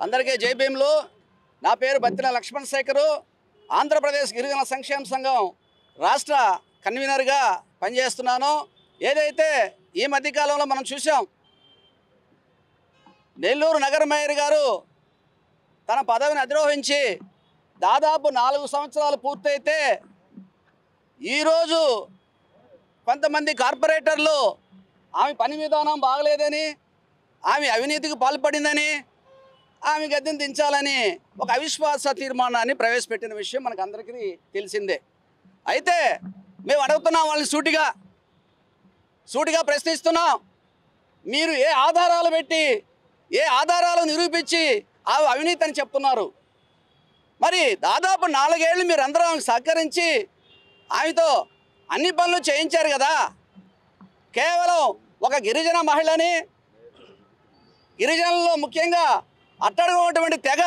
అందరికీ జై భీములు. నా పేరు బత్తిన లక్ష్మణ్ శేఖరు. ఆంధ్రప్రదేశ్ గిరిజన సంక్షేమ సంఘం రాష్ట్ర కన్వీనర్గా పనిచేస్తున్నాను. ఏదైతే ఈ మధ్యకాలంలో మనం చూసాం, నెల్లూరు నగర మేయర్ గారు తన పదవిని అధిరోహించి దాదాపు 4 సంవత్సరాలు పూర్తయితే ఈరోజు కొంతమంది కార్పొరేటర్లు ఆమె పని విధానం బాగలేదని, ఆమె అవినీతికి పాల్పడిందని, ఆమె గద్దెను దించాలని ఒక అవిశ్వాస తీర్మానాన్ని ప్రవేశపెట్టిన విషయం మనకు అందరికీ తెలిసిందే. అయితే మేము అడుగుతున్నాం, వాళ్ళని సూటిగా ప్రశ్నిస్తున్నాం. మీరు ఏ ఆధారాలు పెట్టి, ఏ ఆధారాలు నిరూపించి ఆ అవినీతి అని చెప్తున్నారు? మరి దాదాపు 4 ఏళ్ళు మీరు అందరూ సహకరించి ఆమెతో అన్ని పనులు చేయించారు కదా. కేవలం ఒక గిరిజన మహిళని, గిరిజనుల్లో ముఖ్యంగా అట్టడుగున్నటువంటి తెగ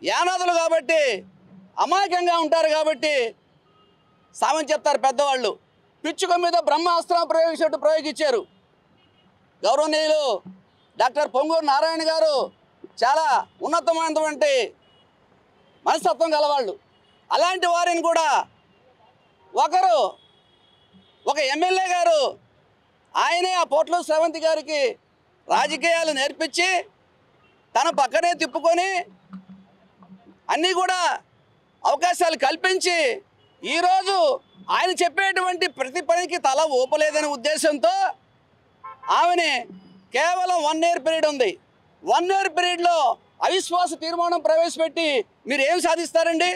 యానాదులు కాబట్టి, అమాయకంగా ఉంటారు కాబట్టి సామని చెప్తారు పెద్దవాళ్ళు. పిచ్చుక మీద బ్రహ్మాస్త్రం ప్రయోగించారు. గౌరవనీయులు డాక్టర్ పొంగూరు నారాయణ గారు చాలా ఉన్నతమైనటువంటి మనస్తత్వం గలవాళ్ళు. అలాంటి వారిని కూడా ఒక ఎమ్మెల్యే గారు ఆయనే ఆ పోట్లూరు శ్రవంతి గారికి రాజకీయాలు నేర్పించి తన పక్కనే తిప్పుకొని అన్నీ కూడా అవకాశాలు కల్పించి ఈరోజు ఆయన చెప్పేటువంటి ప్రతి పనికి తల ఊపలేదనే ఉద్దేశంతో ఆమెని కేవలం 1 ఇయర్ పీరియడ్ ఉంది. 1 ఇయర్ పీరియడ్లో అవిశ్వాస తీర్మానం ప్రవేశపెట్టి మీరు ఏం సాధిస్తారండి?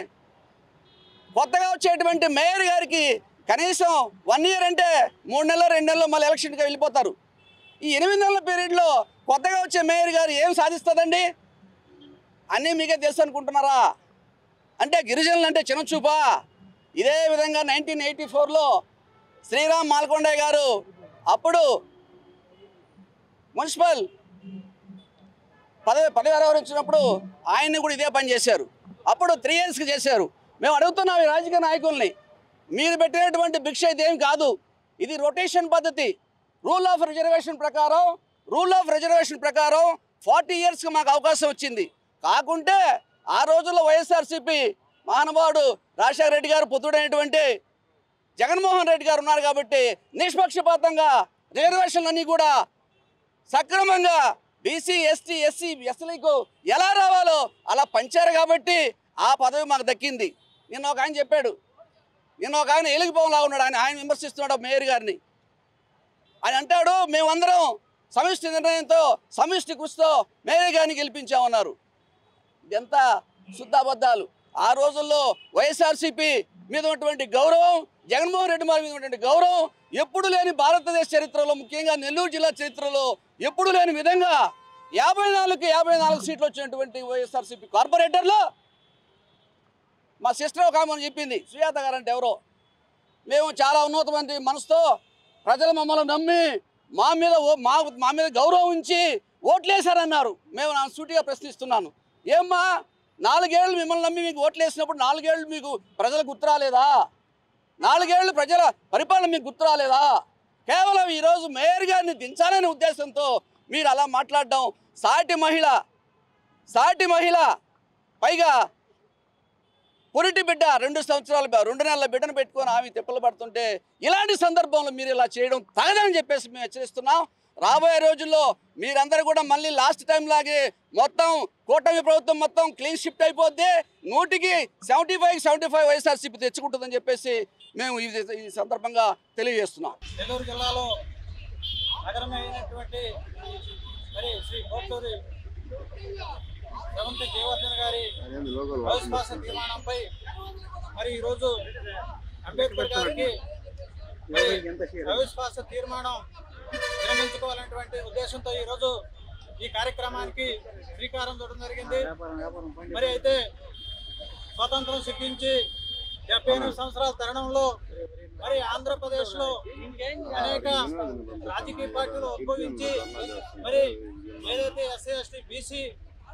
కొత్తగా వచ్చేటువంటి మేయర్ గారికి కనీసం 1 ఇయర్ అంటే 3 నెలలు 2 నెలలు మళ్ళీ ఎలక్షన్కి వెళ్ళిపోతారు. ఈ 8 నెలల పీరియడ్లో కొత్తగా వచ్చే మేయర్ గారు ఏం సాధిస్తుందండి? అన్నీ మీకే తెలుసు అనుకుంటున్నారా? అంటే గిరిజనులు అంటే చిన్నచూపా? ఇదే విధంగా 1984లో శ్రీరామ్ మాల్కొండయ్య గారు అప్పుడు మున్సిపల్ పదవి వచ్చినప్పుడు ఆయన్ని కూడా ఇదే పని చేశారు. అప్పుడు 3 ఇయర్స్కి చేశారు. మేము అడుగుతున్నాం ఈ రాజకీయ నాయకుల్ని, మీరు పెట్టినటువంటి భిక్ష ఇదేం కాదు, ఇది రొటేషన్ పద్ధతి. రూల్ ఆఫ్ రిజర్వేషన్ ప్రకారం 40 ఇయర్స్కి మాకు అవకాశం వచ్చింది. కాకుంటే ఆ రోజుల్లో వైఎస్ఆర్సీపీ మహానుభావుడు రాజశేఖర రెడ్డి గారు పుత్రుడైనటువంటి జగన్మోహన్ రెడ్డి గారు ఉన్నారు కాబట్టి నిష్పక్షపాతంగా రిజర్వేషన్లన్నీ కూడా సక్రమంగా బీసీ, ఎస్టీ, ఎస్సీ, ఎస్సీలకు ఎలా రావాలో అలా పంచారు కాబట్టి ఆ పదవి మాకు దక్కింది. నిన్న ఒక ఆయన చెప్పాడు, నిన్న ఒక ఆయన ఎలిగిపోవలా ఉన్నాడు, ఆయన విమర్శిస్తున్నాడు మేయర్ గారిని. ఆయన అంటాడు, మేమందరం సమిష్టి నిర్ణయంతో, సమిష్టి కృషితో మేయర్ గారిని గెలిపించామన్నారు. ఇదెంత శుద్ధాబద్ధాలు! ఆ రోజుల్లో వైఎస్ఆర్సీపీ మీద ఉన్నటువంటి గౌరవం, జగన్మోహన్ రెడ్డి మీద ఉన్నటువంటి గౌరవం ఎప్పుడు లేని భారతదేశ చరిత్రలో, ముఖ్యంగా నెల్లూరు జిల్లా చరిత్రలో ఎప్పుడు లేని విధంగా 54 సీట్లు వచ్చినటువంటి వైఎస్ఆర్సీపీ కార్పొరేటర్లో మా సిస్టర్ ఒక ఆమె చెప్పింది, సుజాత గారు అంటే ఎవరో, మేము చాలా ఉన్నతమైన మనసుతో ప్రజలు మమ్మల్ని నమ్మి మా మీద గౌరవం ఉంచి ఓట్లేశారన్నారు. మేము నా సూటిగా ప్రశ్నిస్తున్నాను, ఏమ్మా 4 ఏళ్ళు మిమ్మల్ని నమ్మి మీకు ఓట్లేసినప్పుడు 4 ఏళ్ళు మీకు ప్రజలు గుర్తురాలేదా? 4 ఏళ్ళు ప్రజల పరిపాలన మీకు గుర్తురాలేదా? కేవలం ఈరోజు మేయర్ గారిని దించాలనే ఉద్దేశంతో మీరు అలా మాట్లాడడం. సాటి మహిళ పైగా పురిటి బిడ్డ 2 నెలల బిడ్డను పెట్టుకొని ఆమె తిప్పలు పడుతుంటే ఇలాంటి సందర్భంలో మీరు ఇలా చేయడం తగదని చెప్పేసి మేము హెచ్చరిస్తున్నాం. రాబోయే రోజుల్లో మీరందరూ కూడా మళ్ళీ లాస్ట్ టైం లాగే మొత్తం కూటమి ప్రభుత్వం మొత్తం క్లీన్ షిఫ్ట్ అయిపోద్ది, 100కి 75 వైఎస్ఆర్సీపీ తెచ్చుకుంటుందని చెప్పేసి మేము ఈ సందర్భంగా తెలియజేస్తున్నాం. నెల్లూరు జిల్లాలో నగరమైనటువంటి మరి శ్రీ పోట్లూరి శ్రవంతి జయవర్ధన్ గారి అవిశ్వాస తీర్మానంపై మరి ఈరోజు అంబేద్కర్ గారికి అవిశ్వాస తీర్మానం విరమించుకోవాలనేటువంటి ఉద్దేశంతో ఈరోజు ఈ కార్యక్రమానికి శ్రీకారం చుట్టడం జరిగింది. మరి అయితే స్వాతంత్రం సిద్ధించి 78 సంవత్సరాల తరుణంలో మరి ఆంధ్రప్రదేశ్లో అనేక రాజకీయ పార్టీలు ఉద్భవించి మరి ఏదైతే ఎస్సీ, ఎస్టీ, బీసీ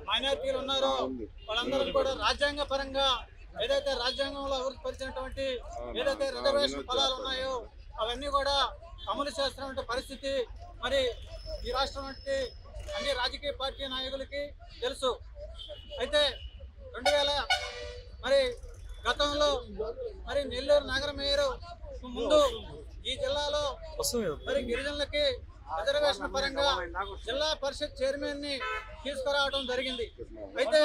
మైనారిటీలు ఉన్నారో వాళ్ళందరూ కూడా రాజ్యాంగ పరంగా ఏదైతే రాజ్యాంగంలో అభివృద్ధిపరిచినటువంటి ఏదైతే రిజర్వేషన్ ఫలాలు ఉన్నాయో అవన్నీ కూడా అమలు చేస్తున్న పరిస్థితి మరి ఈ రాష్ట్రం అన్ని రాజకీయ పార్టీ నాయకులకి తెలుసు. మరి గిరిజనులకి రిజర్వేషన్ పరంగా జిల్లా పరిషత్ చైర్మన్ ని తీసుకురావడం జరిగింది. అయితే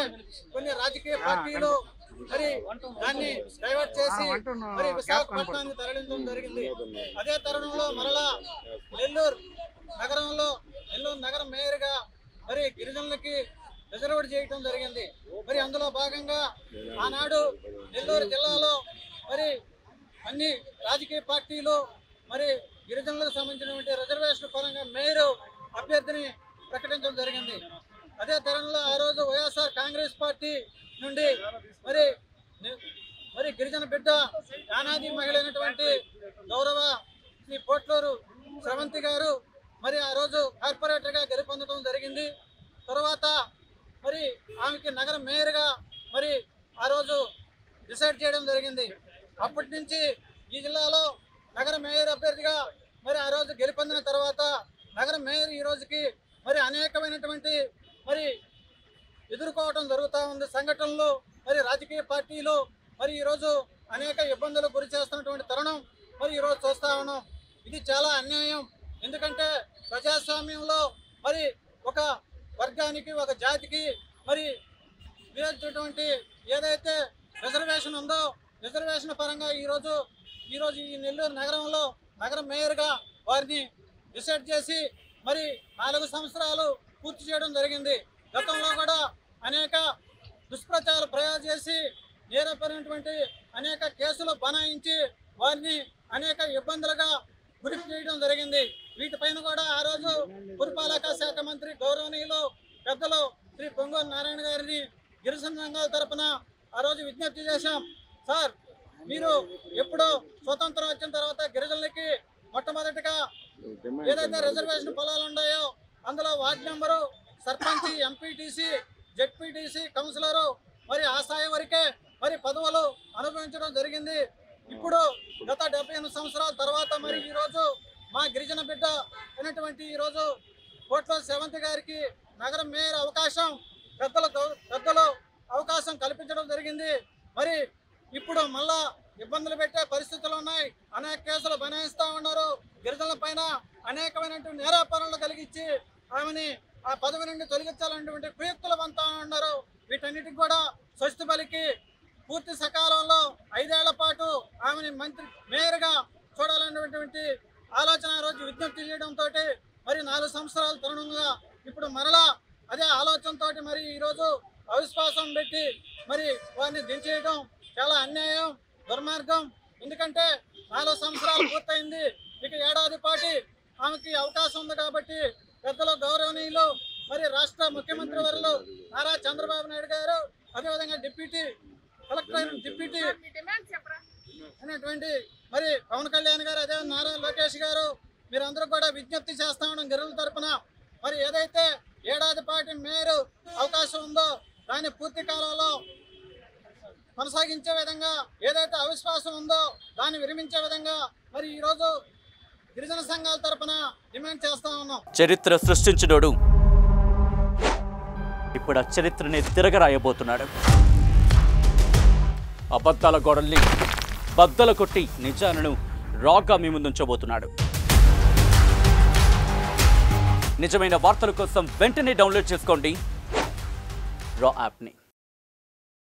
కొన్ని రాజకీయ పార్టీలు మరి దాన్ని డైవర్ట్ చేసి మరి విశాఖపట్నానికి తరలించడం జరిగింది. అదే తరుణంలో మరలా నెల్లూరు నగరం మేయర్ గా మరి గిరిజనులకి రిజర్వ్ చేయడం జరిగింది. మరి అందులో భాగంగా ఆనాడు నెల్లూరు జిల్లాలో మరి అన్ని రాజకీయ పార్టీలు మరి గిరిజనులకు సంబంధించినటువంటి రిజర్వేషన్ పరంగా మేయర్ అభ్యర్థిని ప్రకటించడం జరిగింది. అదే తరుణంలో ఆ రోజు వైఎస్ఆర్ కాంగ్రెస్ పార్టీ నుండి మరి గిరిజన బిడ్డ యానాది మహిళ అయినటువంటి గౌరవ శ్రీ పోట్లూరు శ్రవంతి గారు మరి ఆ రోజు కార్పొరేటర్ గా గెలుపొందడం జరిగింది. తర్వాత మరి ఆమెకి నగర మేయర్ గా మరి ఆ రోజు డిసైడ్ చేయడం జరిగింది. అప్పటి నుంచి ఈ జిల్లాలో నగర మేయర్ అభ్యర్థిగా మరి ఆ రోజు గెలుపొందిన తర్వాత నగర మేయర్ ఈ రోజుకి మరి అనేకమైనటువంటి మరి ఎదుర్కోవడం జరుగుతూ ఉంది సంఘటనలు. మరి రాజకీయ పార్టీలు మరి ఈరోజు అనేక ఇబ్బందులకు గురి చేస్తున్నటువంటి తరుణం మరి ఈరోజు చూస్తూ ఉన్నాం. ఇది చాలా అన్యాయం. ఎందుకంటే ప్రజాస్వామ్యంలో మరి ఒక వర్గానికి ఒక జాతికి మరి విధించినటువంటి ఏదైతే రిజర్వేషన్ ఉందో రిజర్వేషన్ పరంగా ఈరోజు ఈ నెల్లూరు నగరంలో నగర మేయర్గా వారిని డిసైడ్ చేసి మరి 4 సంవత్సరాలు పూర్తి చేయడం జరిగింది. గతంలో కూడా అనేక దుష్ప్రచారాలు ప్రయోగం చేసి నేరపడినటువంటి అనేక కేసులు బనాయించి వారిని అనేక ఇబ్బందులుగా గురి చేయడం జరిగింది. వీటిపైన కూడా ఆ రోజు పురపాలక శాఖ మంత్రి గౌరవనీయులు పెద్దలు శ్రీ పొంగూరు నారాయణ గారిని గిరిజన సంఘాల తరపున ఆ రోజు విజ్ఞప్తి చేశాం. సార్, మీరు ఎప్పుడో స్వతంత్రం వచ్చిన తర్వాత గిరిజనులకి మొట్టమొదటిగా ఏదైతే రిజర్వేషన్ పొలాలు ఉన్నాయో అందులో ward member, sarpanch, MPTC, ZPTC, councillor మరి ఆ స్థాయి వరకే మరి పదవులు అనుభవించడం జరిగింది. ఇప్పుడు గత 78 సంవత్సరాల తర్వాత మరి ఈరోజు మా గిరిజన బిడ్డ అయినటువంటి ఈరోజు పోట్లూరు శ్రవంతి గారికి నగర మేయర్ అవకాశం పెద్దలు అవకాశం కల్పించడం జరిగింది. మరి ఇప్పుడు మళ్ళా ఇబ్బందులు పెట్టే పరిస్థితులు ఉన్నాయి. అనేక కేసులు బనాయిస్తూ ఉన్నారు. గిరిజనుల పైన అనేకమైనటువంటి నేరాపరణలు కలిగించి ఆమెని ఆ పదవి నుండి తొలగించాలనేటువంటి కుయుక్తులు పంతా ఉన్నారు. వీటన్నిటికి కూడా స్వస్తి పలికి పూర్తి సకాలంలో 5 ఏళ్ల పాటు ఆమెని మేయర్గా చూడాలనేటువంటి ఆలోచన రోజు విజ్ఞప్తి చేయడంతో మరి 4 సంవత్సరాల తరుణంగా ఇప్పుడు మరలా అదే ఆలోచనతో మరి ఈరోజు అవిశ్వాసం పెట్టి మరి వారిని దించేయడం చాలా అన్యాయం, దుర్మార్గం. ఎందుకంటే 4 సంవత్సరాలు పూర్తయింది. ఇక ఏడాది పాటు ఆమెకి అవకాశం ఉంది కాబట్టి పెద్దలు గౌరవనీయులు మరి రాష్ట్ర ముఖ్యమంత్రి వర్యులు నారా చంద్రబాబు నాయుడు గారు, అదేవిధంగా డిప్యూటీ కలెక్టర్ అయినటువంటి మరి పవన్ కళ్యాణ్ గారు, అదే నారా లోకేష్ గారు, మీరందరూ కూడా విజ్ఞప్తి చేస్తా ఉన్నాం గిరిజనుల తరపున. మరి ఏదైతే ఏడాది పాటు మేయర్ అవకాశం ఉందో దాన్ని పూర్తి కాలంలో కొనసాగించే విధంగా, ఏదైతే అవిశ్వాసం ఉందో దాన్ని విరమించే విధంగా మరి ఈరోజు గిరిజన సంఘాల తరపున డిమాండ్ చేస్తా ఉన్నాం. చరిత్ర సృష్టించినోడు ఇప్పుడు ఆ చరిత్రని తిరగరాయబోతున్నాడు. అబద్ధాల గోడల్ని బద్దలు కొట్టి నిజాలను రాగా మీ ముందుంచబోతున్నాడు. నిజమైన వార్తల కోసం వెంటనే డౌన్లోడ్ చేసుకోండి రా యాప్ని.